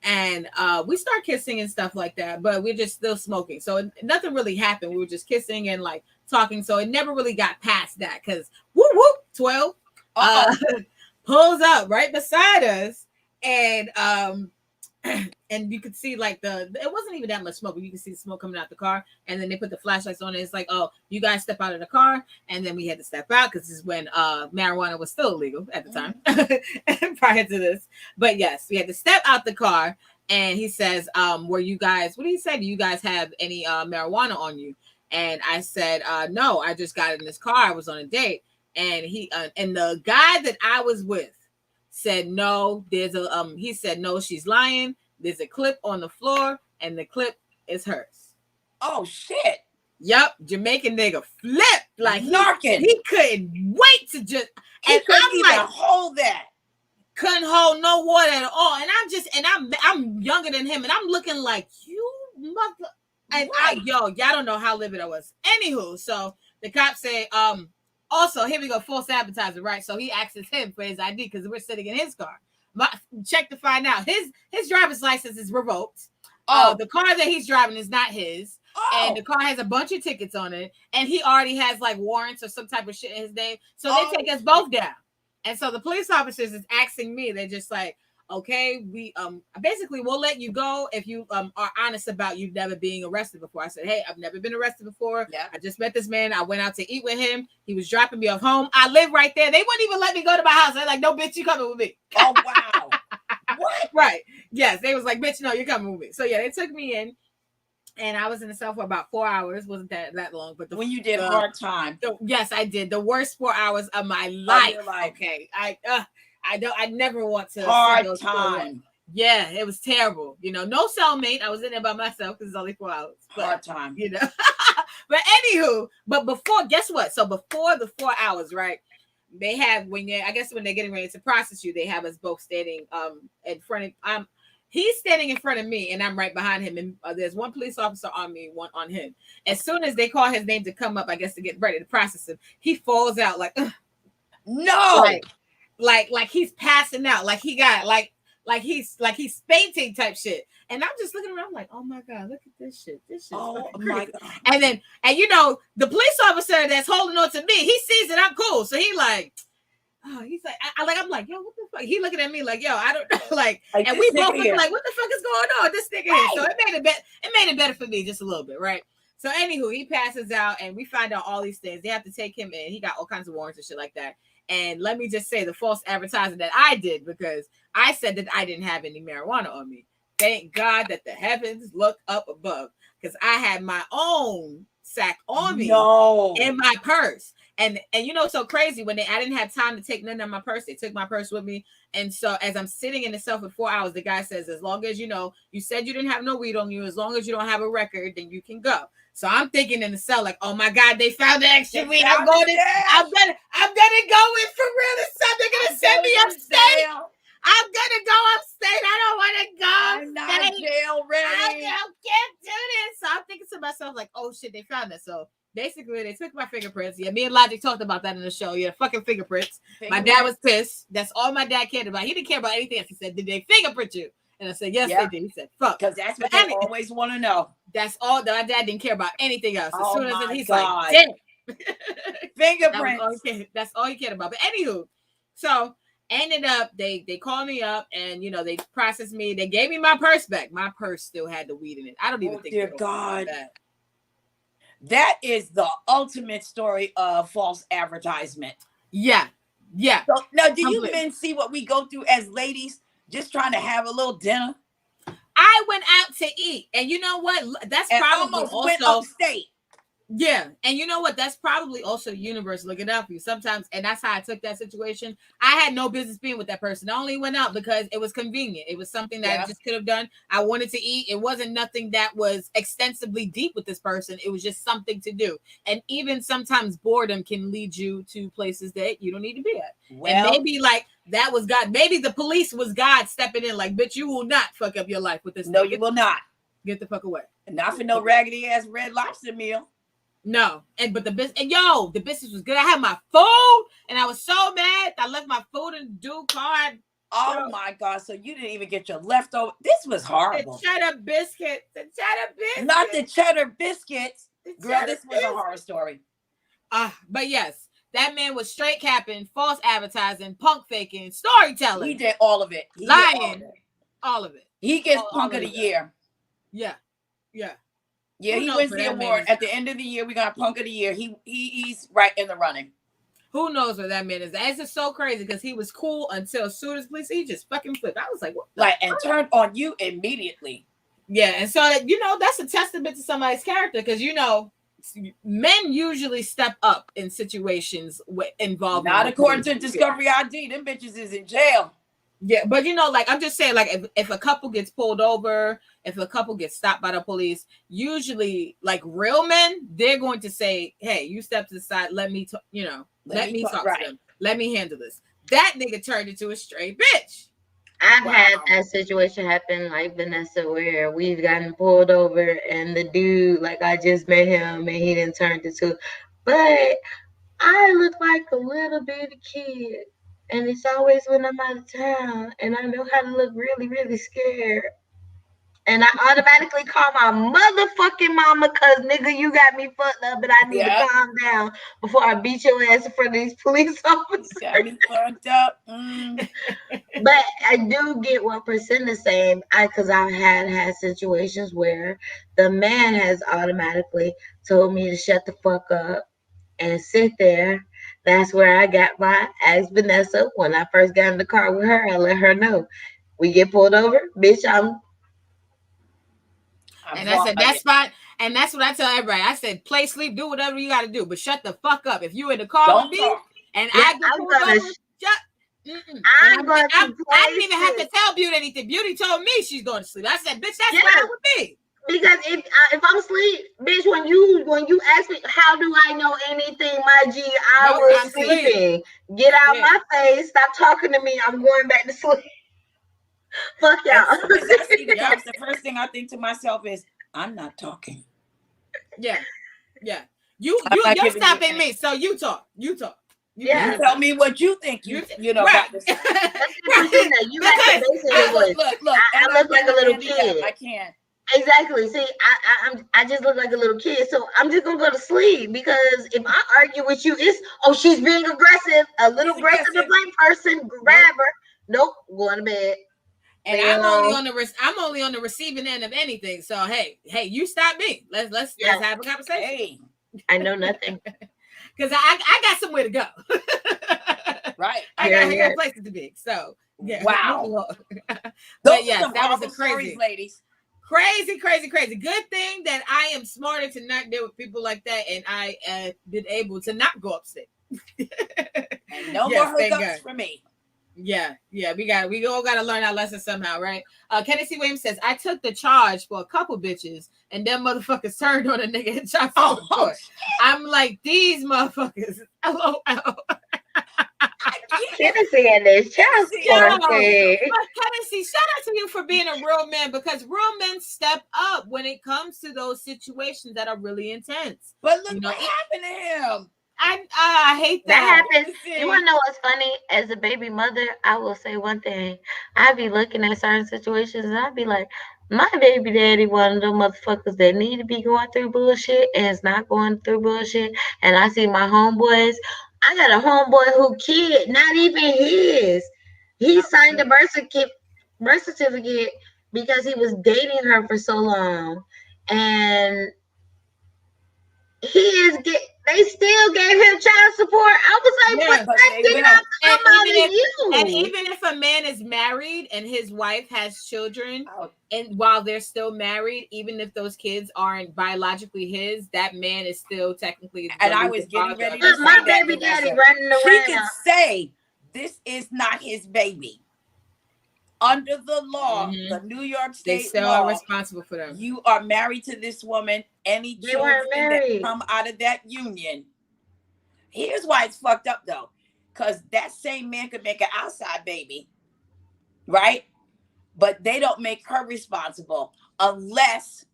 And we start kissing and stuff like that, but we're just still smoking. So nothing really happened. We were just kissing and like talking. So it never really got past that because 12 pulls up right beside us. And and you could see like it wasn't even that much smoke, but you could see the smoke coming out the car. And then they put the flashlights on it. It's like, oh, you guys step out of the car. And then we had to step out because this is when marijuana was still illegal at the time prior to this. But yes, we had to step out the car. And he says, were you guys, what did he say? Do you guys have any marijuana on you? And I said, no, I just got in this car. I was on a date. And he and the guy that I was with said, no, he said, no, she's lying. There's a clip on the floor and the clip is hers. Oh, shit. Yep. Jamaican nigga flipped like narking. He couldn't wait to just, and couldn't even hold that. Couldn't hold no water at all. And I'm younger than him and I'm looking like, you mother. And y'all don't know how livid I was. Anywho, so the cop said, also, here we go, false advertising, right? So he asks him for his ID because we're sitting in his car. Check to find out. His driver's license is revoked. The car that he's driving is not his. And the car has a bunch of tickets on it. And he already has like warrants or some type of shit in his name. So they take us both down. And so the police officers is asking me, they're just like, okay, we basically we'll let you go if you are honest about you never being arrested before. I said, hey, I've never been arrested before. Yeah. I just met this man. I went out to eat with him. He was dropping me off home. I live right there. They wouldn't even let me go to my house. They're like, no, bitch, you coming with me. Oh, wow. What? Right. Yes. They was like, bitch, no, you're coming with me. So yeah, they took me in. And I was in the cell for about 4 hours. Wasn't that long? But when you did hard time. Yes, I did. The worst 4 hours of my life. Okay. I never want to hard time. Yeah, it was terrible. You know, no cellmate. I was in there by myself because it's only 4 hours. But, hard time. You know. But anywho, before, guess what? So before the 4 hours, right? They have when they're getting ready to process you, they have us both standing in front of he's standing in front of me and I'm right behind him. And there's one police officer on me, one on him. As soon as they call his name to come up, I guess to get ready to process him, he falls out like, no, like he's passing out, like he got like he's fainting type shit. And I'm just looking around like, oh my God, look at this shit. This shit. Oh my God. And you know, the police officer that's holding on to me, he sees that I'm cool. So he like, oh, he's like, I'm like, yo, what the fuck? He looking at me like, yo, I don't know, like and we both looking like, what the fuck is going on? This nigga here. So it made it better for me just a little bit, right? So anywho, he passes out and we find out all these things. They have to take him in. He got all kinds of warrants and shit like that. And let me just say the false advertising that I did because I said that I didn't have any marijuana on me. Thank God that the heavens look up above because I had my own sack on me in my purse. And you know, so crazy when I didn't have time to take nothing out of my purse. They took my purse with me. And so as I'm sitting in the cell for 4 hours, the guy says, as long as you know, you said you didn't have no weed on you, as long as you don't have a record, then you can go. So I'm thinking in the cell, like, oh my God, they found the extra weed. I'm gonna go in for real or something. They're gonna send me upstate. I'm gonna go upstate. I don't want to go. I'm not jail ready. I can't do this. So I'm thinking to myself, like, oh shit, they found us. So basically, they took my fingerprints. Yeah, me and Logic talked about that in the show. Yeah, fucking fingerprints. My dad was pissed. That's all my dad cared about. He didn't care about anything else. He said, did they fingerprint you? And I said, yes, they did. He said, fuck. Because that's what they always want to know. That's all. My dad didn't care about anything else. As soon as he's God. like, damn. Fingerprints. That's all he cared about. But anywho, so ended up, they called me up and, you know, they processed me. They gave me my purse back. My purse still had the weed in it. I don't even think. Dear God. That is the ultimate story of false advertisement. Yeah. Yeah. So, now, do you men see what we go through as ladies just trying to have a little dinner? I went out to eat. And you know what? That's probably almost went upstate. Yeah. And you know what? That's probably also the universe looking out for you sometimes. And that's how I took that situation. I had no business being with that person. I only went out because it was convenient. It was something that I just could have done. I wanted to eat. It wasn't nothing that was extensively deep with this person. It was just something to do. And even sometimes boredom can lead you to places that you don't need to be at. Well, and maybe like that was God. Maybe the police was God stepping in like, bitch, you will not fuck up your life with this. No, you will not. Get the fuck away. Not for no raggedy ass Red Lobster meal. No, but the business was good. I had my food, and I was so mad. I left my food in the dude car. Oh my God! So you didn't even get your leftover. This was horrible. The cheddar biscuit. Not the cheddar biscuits, girl. This was a horror story. But yes, that man was straight capping, false advertising, punk faking, storytelling. He did all of it. Lying. All of it. He gets All punk of the year. Yeah. Yeah. Yeah, Who he knows wins where the that man award. is At the now? end of the year, we got punk of the year. He's right in the running. Who knows where that man is? That's just so crazy because he was cool until as soon as police, he just fucking flipped. I was like, what? And turned on you immediately. Yeah, and so that's a testament to somebody's character because men usually step up in situations involving. Not according to Discovery ID. Them bitches is in jail. Yeah, but I'm just saying, like, if a couple gets pulled over, if a couple gets stopped by the police, usually, like, real men, they're going to say, "Hey, you step to the side. Let me talk. Let me talk to them. Let me handle this." That nigga turned into a straight bitch. I've had that situation happen, like Vanessa, where we've gotten pulled over and the dude, like, I just met him and he didn't turn into, but I look like a little bitty kid. And it's always when I'm out of town and I know how to look really, really scared. And I automatically call my motherfucking mama because, nigga, you got me fucked up and I need to calm down before I beat your ass in front of these police officers. You got me fucked up. But I do get what Percent is saying because I've had situations where the man has automatically told me to shut the fuck up and sit there. That's where I got my ask Vanessa when I first got in the car with her. I let her know we get pulled over, bitch. And I said that's fine. And that's what I tell everybody. I said, play, sleep, do whatever you got to do, but shut the fuck up. If you in the car with me and I get pulled over, shut. I didn't even have to tell Beauty anything. Beauty told me she's going to sleep. I said, bitch, that's fine with me. Because if I'm asleep, bitch, when you ask me how do I know anything, my G, I was sleeping. Get out my face. Stop talking to me. I'm going back to sleep. Fuck y'all. As soon as I see the cops, the first thing I think to myself is, I'm not talking. Yeah. You're stopping me, so you talk. You tell me what you think. You know right. about this. You got to look. I look like a little kid. I can't. Exactly. See, I just look like a little kid, so I'm just gonna go to sleep because if I argue with you, it's she's being aggressive. A little aggressive black person, grab her. Nope, going to bed. And I'm only on the receiving end of anything. So hey, you stop me. Let's have a conversation. Hey, I know nothing because I got somewhere to go. Right, I got places to be. So yeah, wow. But yes, that was a crazy stories, ladies. Crazy. Good thing that I am smarter to not deal with people like that, and I have been able to not go upstate. And no more hookups for me. Yeah, we all got to learn our lesson somehow, right? Kennedy Williams says, I took the charge for a couple bitches, and them motherfuckers turned on a nigga and shot for the court. I'm like, these motherfuckers, LOL. Tennessee and this child support thing. Tennessee, shout out to you for being a real man because real men step up when it comes to those situations that are really intense. But look what happened to him. I hate that happens. You want to know what's funny? As a baby mother, I will say one thing. I be looking at certain situations and I be like, my baby daddy one of them motherfuckers that need to be going through bullshit and is not going through bullshit. And I see my homeboys. I got a homeboy who kid, not even his. He signed a birth certificate because he was dating her for so long. And they still gave him child support. I was like, but that did not come out of you. And even if a man is married and his wife has children, and while they're still married, even if those kids aren't biologically his, that man is still technically. And I was getting ready to say my baby daddy running around. She can say this is not his baby. Under the law, the New York State they still law, are responsible for them. You are married to this woman. Any children that come out of that union. Here's why it's fucked up though, because that same man could make an outside baby, right? But they don't make her responsible unless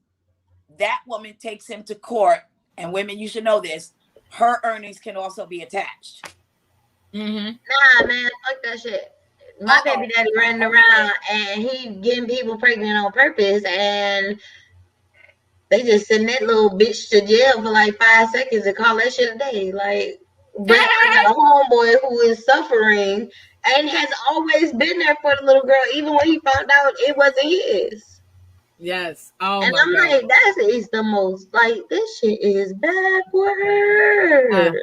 that woman takes him to court. And women, you should know this. Her earnings can also be attached. Nah, man, fuck that shit. My baby daddy running around and he getting people pregnant on purpose, and they just send that little bitch to jail for like 5 seconds and call that shit a day. Like, but I got a homeboy who is suffering and has always been there for the little girl, even when he found out it wasn't his. Yes. Oh And my I'm God. like, that is the most, like, this shit is backwards.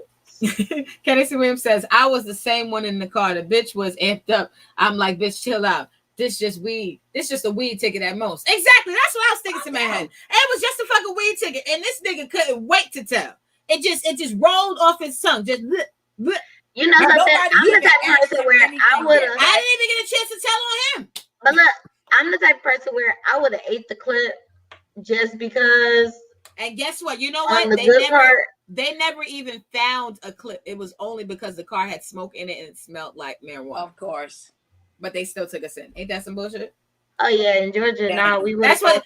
Kennedy Williams says, I was the same one in the car. The bitch was amped up. I'm like, bitch, chill out. This just weed. This just a weed ticket at most. Exactly. That's what I was thinking to my head. It was just a fucking weed ticket. And this nigga couldn't wait to tell. It just rolled off his tongue. Just bleh, bleh. You know something? I'm the type of person where I would have. I didn't even get a chance to tell on him. But look, I'm the type of person where I would have ate the clip just because. And guess what? You know what? They never even found a clip. It was only because the car had smoke in it and it smelled like marijuana. Of course. But they still took us in. Ain't that some bullshit? Oh yeah, in Georgia, nah, we would. That's it.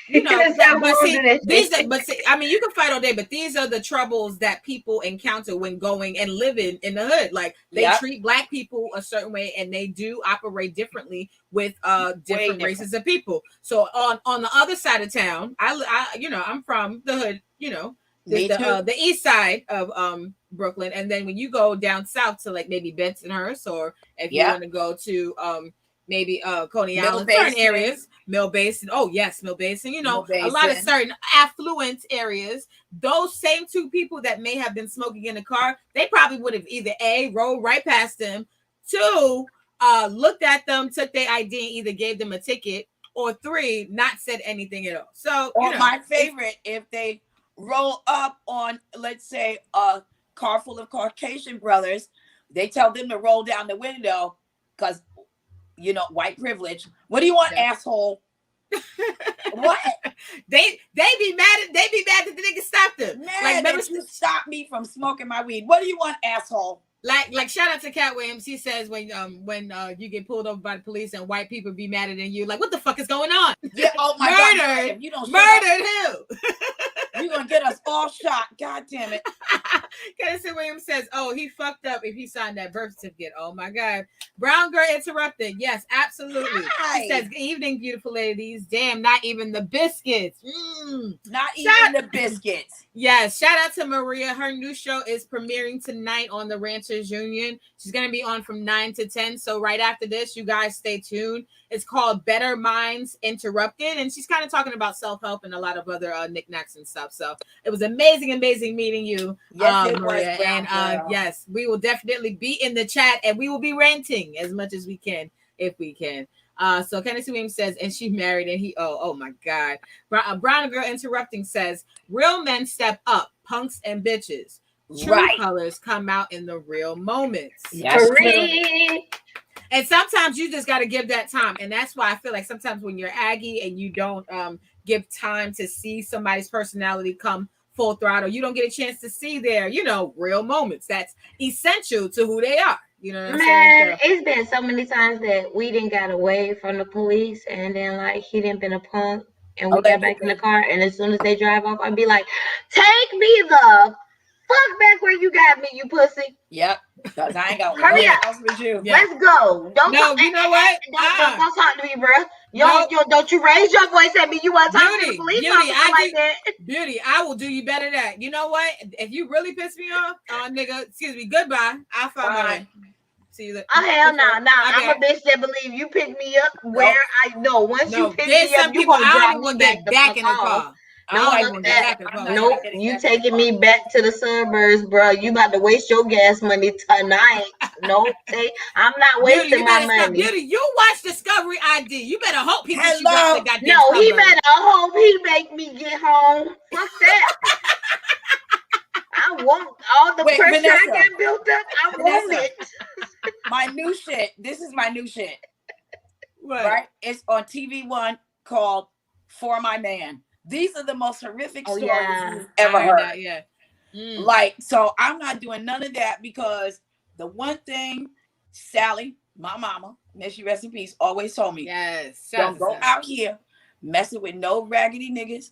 You know, but see, I mean, you can fight all day, but these are the troubles that people encounter when going and living in the hood. Like they treat black people a certain way, and they do operate differently with different races of people. So on the other side of town, I you know, I'm from the hood. You know, the east side of Brooklyn, and then when you go down south to like maybe Bensonhurst, or if you want to go to maybe Coney Island, certain areas, Mill Basin. Oh yes, Mill Basin. You know, a lot of certain affluent areas. Those same two people that may have been smoking in the car, they probably would have either A, rolled right past them, 2, looked at them, took their ID, and either gave them a ticket, or 3, not said anything at all. So, or my favorite, if they roll up on, let's say, a car full of Caucasian brothers, they tell them to roll down the window because, you know, white privilege. What do you want, asshole? What? They be mad that the nigga stopped them. Like, remember, you stopped me from smoking my weed. What do you want, asshole? Like shout out to Cat Williams. He says when you get pulled over by the police and white people be madder than you, like, what the fuck is going on? Yeah, oh my God. If you don't murdered him. You're gonna get us all shot. God damn it. Kennedy Williams says, oh, he fucked up if he signed that birth certificate. Oh my God. Brown girl interrupted. Yes, absolutely. Hi. He says, good evening, beautiful ladies. Damn, not even the biscuits. Not even the biscuits. Yes, shout out to Maria. Her new show is premiering tonight on the Ranchers Union. She's going to be on from 9 to 10. So right after this, you guys stay tuned. It's called Better Minds Interrupted. And she's kind of talking about self-help and a lot of other knickknacks and stuff. So it was amazing meeting you, Maria. And yes, we will definitely be in the chat and we will be ranting as much as we can, if we can. So Kennedy Williams says, and she married, and he, oh my God. Brown girl interrupting says, real men step up, punks and bitches. True colors come out in the real moments. Yes. And sometimes you just got to give that time. And that's why I feel like sometimes when you're Aggie and you don't give time to see somebody's personality come full throttle, you don't get a chance to see their, you know, real moments. That's essential to who they are. You know what I'm saying? Man, it's been so many times that we didn't got away from the police, and then like he didn't been a punk, and we got back in the car, and as soon as they drive off, I'd be like, take me the fuck back where you got me, you pussy. Yep. Because I ain't got hurry up with you. Yeah. Let's go. Don't talk, you know what? Don't talk to me, bro. Don't you raise your voice at me. You want to talk to the police officer like that? Beauty, I will do you better that. You know what? If you really piss me off, nigga, excuse me, goodbye. I'll find my way. See you later. Oh hell no. I'm a bitch that believe you pick me up where I know. Once you pick me up, you gonna drop me back in the car. Nope, you taking me back to the suburbs, bro. You about to waste your gas money tonight. Nope, I'm not wasting my money. Beauty, you watch Discovery ID. You better hope he gets you back to goddamn No, he better hope he make me get home. Fuck that. I want all the pressure Vanessa, I got built up. I want it. My new shit. This is my new shit. What? Right? It's on TV One called For My Man. These are the most horrific stories you've ever heard. Like, so I'm not doing none of that because the one thing Sally, my mama, may she rest in peace, always told me, don't go out here messing with no raggedy niggas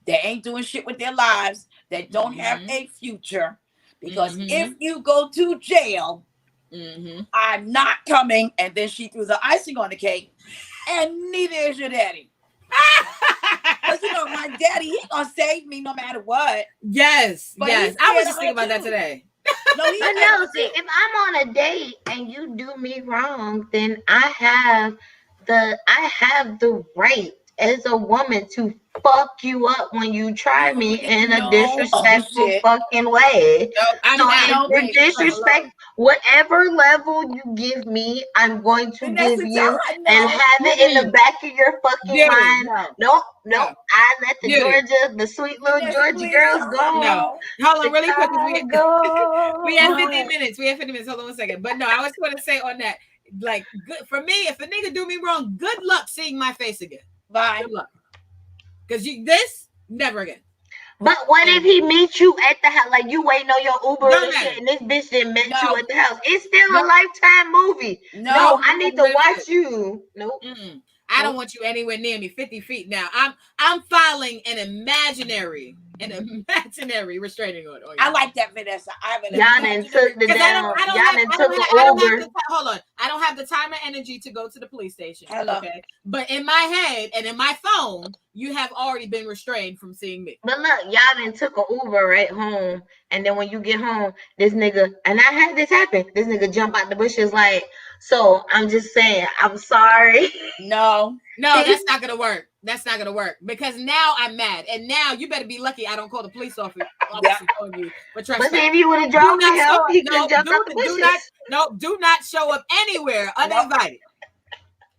that ain't doing shit with their lives, that don't have a future. Because if you go to jail, I'm not coming. And then she threw the icing on the cake, and neither is your daddy. Because you know my daddy, he gonna save me no matter what. Yes. I was just thinking about that today. No, But no, see, if I'm on a date and you do me wrong, then I have the right as a woman to fuck you up when you try me in a disrespectful fucking way. I'm So out. if you disrespect whatever level you give me, I'm going to give you and have it in the back of your fucking mind. No. I let the sweet little Georgia girls go. No. Hold on, really quick. We have 15 minutes. We have 15 minutes. Hold on one second. But no, I was going to say on that, like, good for me, if a nigga do me wrong, good luck seeing my face again. Bye. Good luck. Because this, never again. But what if he meets you at the house? Like, you waiting on your Uber and shit, and this bitch didn't meet you at the house. It's still a Lifetime movie. No, I need to watch you. Nope. I don't want you anywhere near me 50 feet now. I'm filing an imaginary restraining order. I like that, Vanessa. Y'all done took the down. Y'all done took the Uber. Hold on. I don't have the time or energy to go to the police station. Hello. Okay. But in my head and in my phone, you have already been restrained from seeing me. But look, y'all done took an Uber right home. And then when you get home, this nigga, and I had this happen, this nigga jump out the bushes like, so I'm just saying, I'm sorry. No, that's not gonna work. That's not gonna work because now I'm mad, and now you better be lucky I don't call the police officer on you. But see, if you would have dropped my help, he could have jumped out the bushes. Do not show up anywhere uninvited,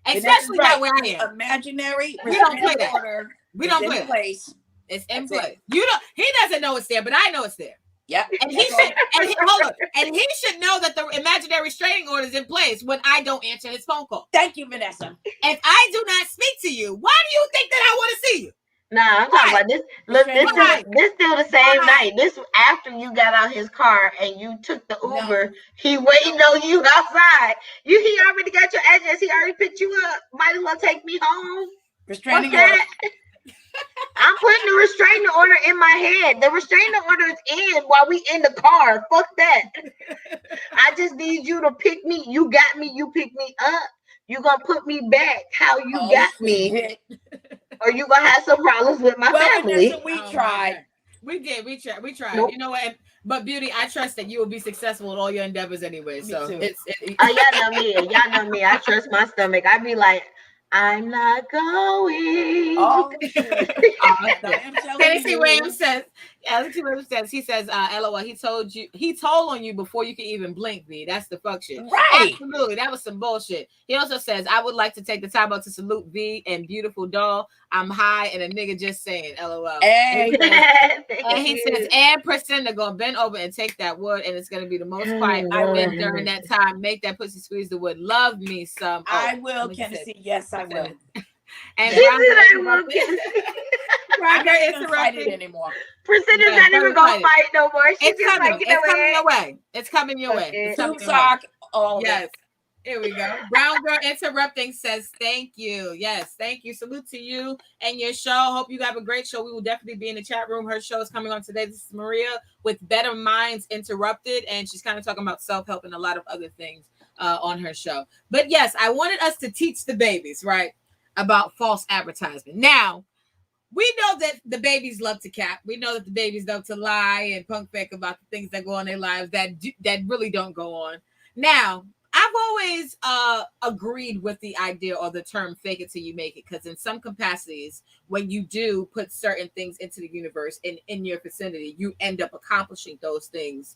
especially not where I am. Imaginary. We don't play that. We don't play that. It's in place. He doesn't know it's there, but I know it's there. Yep. And he should know that the imaginary restraining order is in place when I don't answer his phone call. Thank you, Vanessa. If I do not speak to you, why do you think that I want to see you? Nah, I'm talking about this. Look, this still the same night. This after you got out his car and you took the Uber. No. He waiting on you outside. He already got your address. He already picked you up. Might as well take me home. Restraining order. I'm putting the restraining order in my head. The restraining order is in while we in the car. Fuck that. I just need you to pick me. You got me. You pick me up. You gonna put me back how you got me, or you gonna have some problems with my family. We tried. We did. We tried. Nope. You know what? But Beauty, I trust that you will be successful in all your endeavors anyway. So y'all know me. Y'all know me. I trust my stomach. I be like, I'm not going. Oh, Tennessee Williams says, he says, LOL, he told on you before you could even blink, V. That's the fuck shit. Right. Absolutely. That was some bullshit. He also says, I would like to take the time out to salute V and Beautiful Doll. I'm high and a nigga just saying, LOL. Hey. And he says, and Priscilla gonna bend over and take that wood, and it's gonna be the most quiet I've been during that time. Make that pussy squeeze the wood. Love me some. I will, Tennessee. Yes, I will. And I'm not interrupted anymore. Priscilla's not even gonna fight no more. It's coming your way. It's coming your way. Yes. Here we go. Brown Girl Interrupting says, thank you. Yes, thank you. Salute to you and your show. Hope you have a great show. We will definitely be in the chat room. Her show is coming on today. This is Maria with Better Minds Interrupted. And she's kind of talking about self-help and a lot of other things on her show. But yes, I wanted us to teach the babies, right, about false advertisement. Now, we know that the babies love to cap. We know that the babies love to lie and punk fake about the things that go on in their lives that really don't go on. Now, I've always agreed with the idea or the term fake it till you make it, because in some capacities, when you do put certain things into the universe and in your vicinity, you end up accomplishing those things,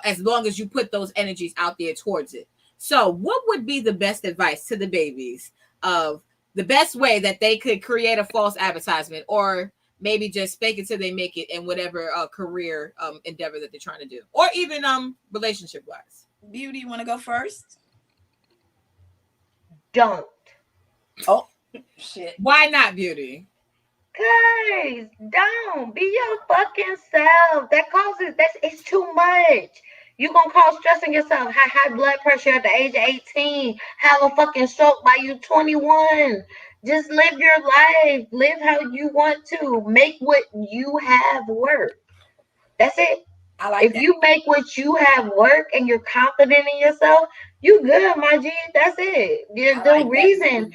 as long as you put those energies out there towards it. So what would be the best advice to the babies of the best way that they could create a false advertisement, or maybe just fake it till they make it in whatever career endeavor that they're trying to do, or even relationship wise? Beauty, you want to go first? Don't. Oh, shit. Why not, Beauty? Guys, don't. Be your fucking self. It's too much. You're going to cause stress on yourself. High blood pressure at the age of 18. Have a fucking stroke by you 21. Just live your life. Live how you want to. Make what you have work. That's it. If you make what you have work and you're confident in yourself, you good, my G. That's it. The reason,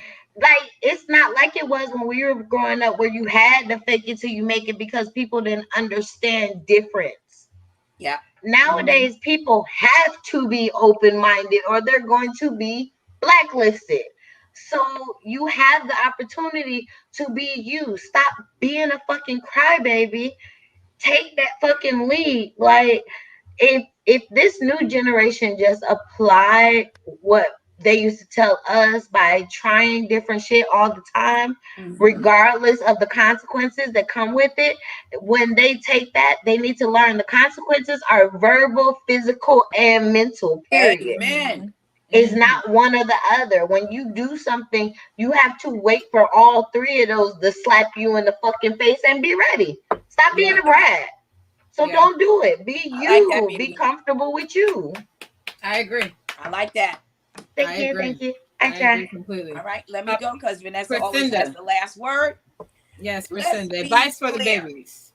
it's not like it was when we were growing up where you had to fake it till you make it because people didn't understand difference. Yeah. nowadays people have to be open-minded or they're going to be blacklisted. So you have the opportunity to be you. Stop being a fucking crybaby. Take that fucking lead. Like, if this new generation just applied what they used to tell us by trying different shit all the time, regardless of the consequences that come with it, when they take that, they need to learn the consequences are verbal, physical, and mental. Period. Amen. It's not one or the other. When you do something, you have to wait for all three of those to slap you in the fucking face and be ready. Stop being a brat. So don't do it. Be you. Like be comfortable with you. I agree. I like that. Thank you. agree. Thank you. I agree completely. All right, let me go because Vanessa always Priscinda. has the last word. Yes, Let's Priscinda. be Advice for the clear. babies.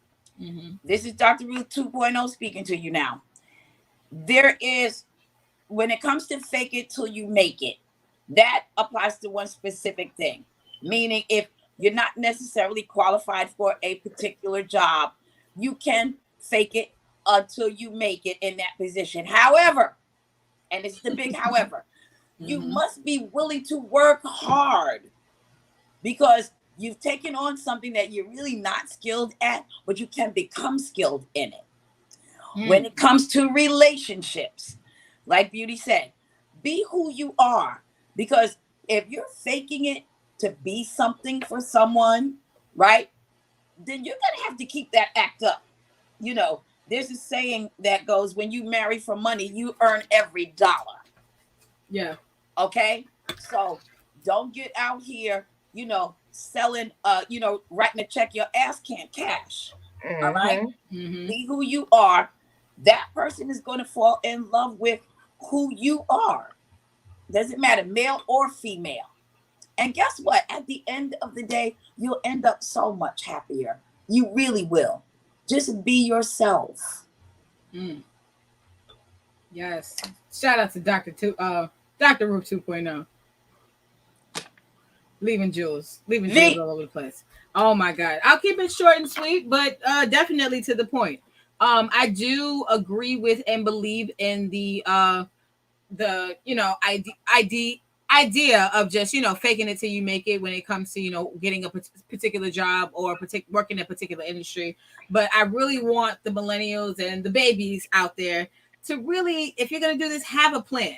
This is Dr. Ruth 2.0 speaking to you now. There is, when it comes to fake it till you make it, that applies to one specific thing. Meaning, if you're not necessarily qualified for a particular job, you can fake it until you make it in that position. However, and it's the big however, you must be willing to work hard because you've taken on something that you're really not skilled at, but you can become skilled in it. When it comes to relationships, like Beauty said, be who you are. Because if you're faking it to be something for someone, right, then you're going to have to keep that act up. You know, there's a saying that goes, when you marry for money, you earn every dollar. Yeah. Okay? So don't get out here, you know, selling, you know, writing a check your ass can't cash. All right? Be who you are. That person is going to fall in love with who you are. Doesn't matter, male or female. And guess what? At the end of the day, you'll end up so much happier. You really will. Just be yourself. Yes. Shout out to Dr. Ruth 2.0. Leaving jewels all over the place. Oh my God. I'll keep it short and sweet, but definitely to the point. I do agree with and believe in the you know, idea of just, you know, faking it till you make it when it comes to, you know, getting a particular job or working in a particular industry. But I really want the millennials and the babies out there to really, if you're going to do this, have a plan.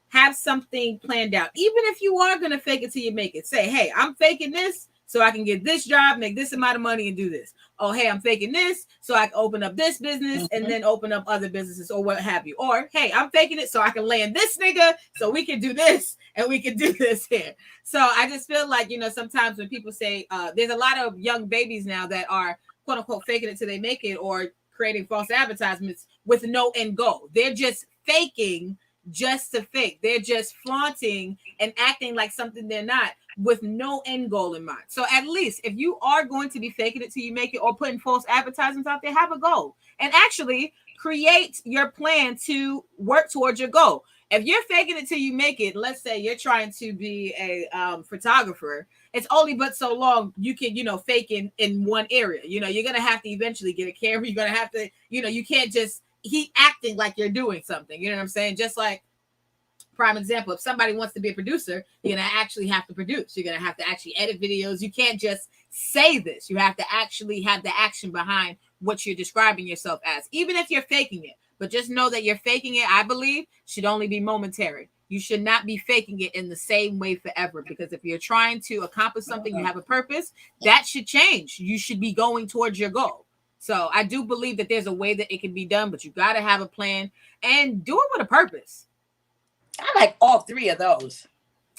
Have something planned out. Even if you are going to fake it till you make it. Say, hey, I'm faking this so I can get this job, make this amount of money and do this. Oh, hey, I'm faking this so I can open up this business and then open up other businesses or what have you. Or, hey, I'm faking it so I can land this nigga so we can do this and we can do this here. So I just feel like, you know, sometimes when people say there's a lot of young babies now that are quote unquote faking it till they make it or creating false advertisements with no end goal. They're just faking just to fake. They're just flaunting and acting like something they're not with no end goal in mind. So at least if you are going to be faking it till you make it or putting false advertisements out there, have a goal and actually create your plan to work towards your goal. If you're faking it till you make it, let's say you're trying to be a photographer, it's only but so long you can, you know, fake in one area. You know, you're going to have to eventually get a camera. You're going to have to, you know, you can't just keep acting like you're doing something. You know what I'm saying? Just like, prime example, if somebody wants to be a producer, you're going to actually have to produce. You're going to have to actually edit videos. You can't just say this. You have to actually have the action behind what you're describing yourself as, even if you're faking it. But just know that you're faking it, I believe, should only be momentary. You should not be faking it in the same way forever, because if you're trying to accomplish something, you have a purpose, that should change. You should be going towards your goal. So I do believe that there's a way that it can be done, but you got to have a plan and do it with a purpose. I like all three of those.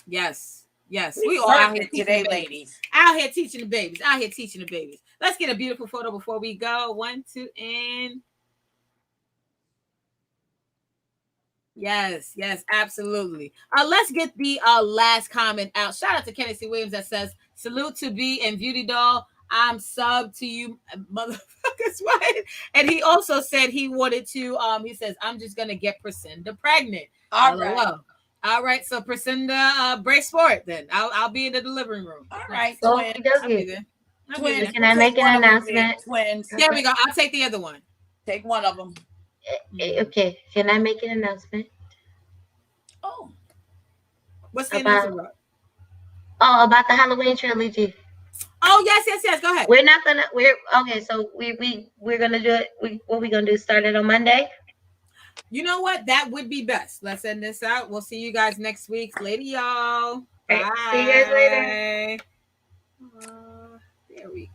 Yes. We all out here today, ladies. Out here teaching the babies. Let's get a beautiful photo before we go. 1, 2, and yes, absolutely. Let's get the last comment out. Shout out to Kenneth C. Williams that says, salute to B and Beautidoll. I'm sub to you, motherfuckers, right? And he also said he wanted to, he says, I'm just going to get Priscinda pregnant. All right. So Priscinda, brace for it then. I'll be in the delivery room. All right. So, Twins. can I make an announcement? Twins. There we go. I'll take the other one. Take one of them. Okay, can I make an announcement? Oh. What's the About announcement? about the Halloween trilogy. Oh, yes. Go ahead. We're not gonna. We're okay. So we're gonna do it. What we gonna do? Start it on Monday. You know what? That would be best. Let's end this out. We'll see you guys next week. Later, y'all. All right. Bye. See you guys later. There we go.